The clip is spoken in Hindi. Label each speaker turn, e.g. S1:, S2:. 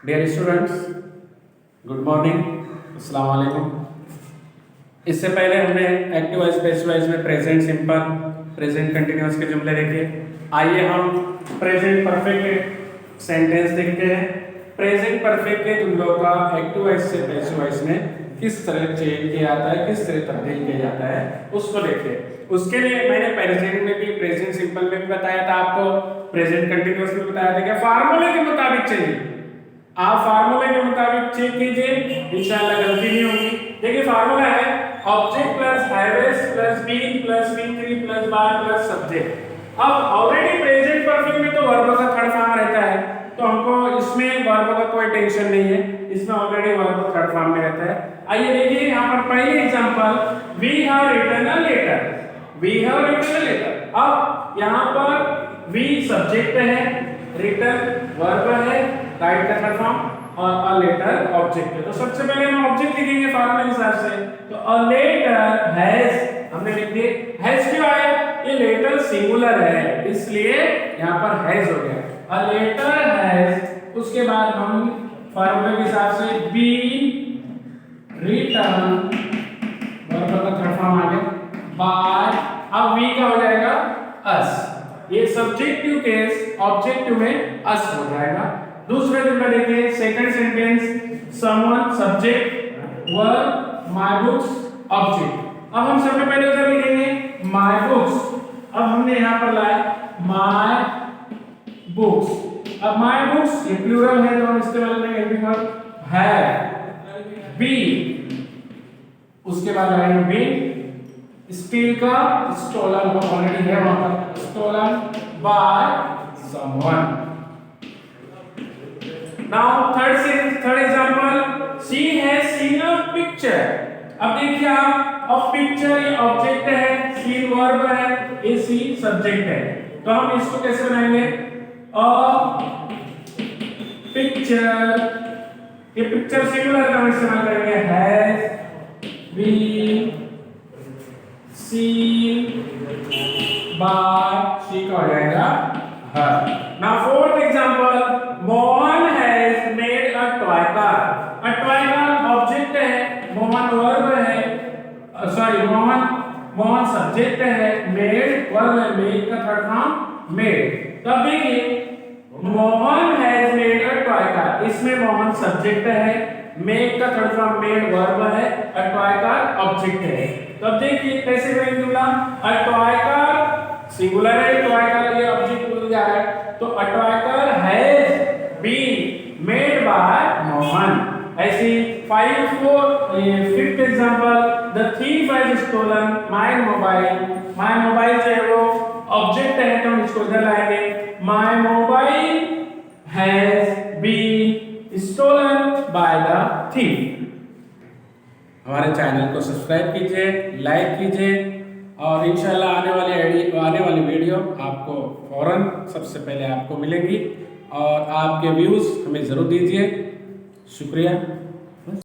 S1: डियर स्टूडेंट्स, गुड मॉर्निंग, अस्सलाम वालेकुम। इससे पहले हमने एक्टिव वॉइस पैसिव वॉइस में प्रेजेंट सिंपल, प्रेजेंट कंटिन्यूअस के जुमले देखे। आइए हम प्रेजेंट परफेक्ट सेंटेंस देखते हैं। प्रेजेंट परफेक्ट के जुमलों का एक्टिव वॉइस से पैसिव वॉइस में किस तरह चेंज किया जाता है, किस तरह तब्दील किया जाता है, उसको देखिए। उसके लिए मैंने प्रेजेंट में भी, प्रेजेंट सिंपल में भी बताया था आपको, प्रेजेंट कंटिन्यूअस में बताया था कि फार्मूले के मुताबिक चलिए, आप फार्मूले के मुताबिक चेक कीजिए, इंशाल्लाह गलती नहीं होगी। देखिए फार्मूला है object plus has plus been plus V3 plus by plus subject. अब ऑलरेडी प्रेजेंट परफेक्ट में तो वर्ब का थर्ड फॉर्म रहता है, तो हमको इसमें वर्ब का कोई टेंशन नहीं है, इसमें ऑलरेडी वर्ब थर्ड फॉर्म में रहता है। आइए देखिए यहाँ पर पहले example, we have written a letter, we have written a letter. अब यहाँ पर वी सब्जेक्ट है, रिटन वर्ब है, राइट का थर्ड फॉर्म, और अ लेटर ऑब्जेक्ट है। तो सबसे पहले हम ऑब्जेक्ट लिखेंगे फार्मूले के हिसाब से। तो अ लेटर हैज हमने लिख दिए। हैज क्यों आया? ये लेटर सिंगुलर है, इसलिए यहाँ पर हैज हो गया। अ लेटर हैज, उसके बाद हम फार्मूले के हिसाब से बीन रिटन, वर्ब का थर्ड फॉर्म आ गया, बाय, अब वी का हो जाएगा अस। ये सब्जेक्टिव केस ऑब्जेक्टिव में अस हो जाएगा। दूसरे जुमला देखिए, second sentence, someone subject, verb, my books object. अब हम सबसे पहले उधर लिखेंगे माय बुक्स। अब हमने यहां पर लाया माय बुक्स। अब माय बुक्स ये प्लूरल है, तो हम इस्तेमाल करेंगे हेल्पिंग वर्ब हैव, बी, उसके बाद लगाएंगे बी, स्टील का स्टोलन ऑलरेडी है वहां पर, stolen by someone. Now third example, she has seen a picture. अब देखिए आप, अब पिक्चर ये ऑब्जेक्ट है, seen वर्ब है, ये सी सब्जेक्ट है, तो हम इसको कैसे बनाएंगे? अ पिक्चर, ये पिक्चर सिंगुलर का इस्तेमाल करेंगे, has been seen by, she का हो जाएगा her. Now fourth example, Mohan has made a toy car. A toy car object है, मोहन वर्ब है, सॉरी मोहन सब्जेक्ट है, मेड वर्ब है, मेड का थर्ड फॉर्म मेड। तब देखिए Mohan has made a toy car, इसमें मोहन सब्जेक्ट है, मेड का थर्ड फॉर्म मेड वर्ब है, अ टॉय कार ऑब्जेक्ट है। तब देखिए कैसे करेंगे जुमला, अ टॉय कार सिंगुलर है, टॉय कार ये ऑब्जेक्ट बोल जा रहा है, तो a toy car has been made by Mohan. ऐसी fifth example, the thief has stolen my mobile. My mobile जो है वो ऑब्जेक्ट है, तो हम इसको इधर लाएंगे, my mobile has been stolen by the thief. हमारे चैनल को सब्सक्राइब कीजिए, लाइक कीजिए, और इंशाल्लाह आने वाली वीडियो आपको फौरन सबसे पहले आपको मिलेगी, और आपके व्यूज़ हमें ज़रूर दीजिए। शुक्रिया।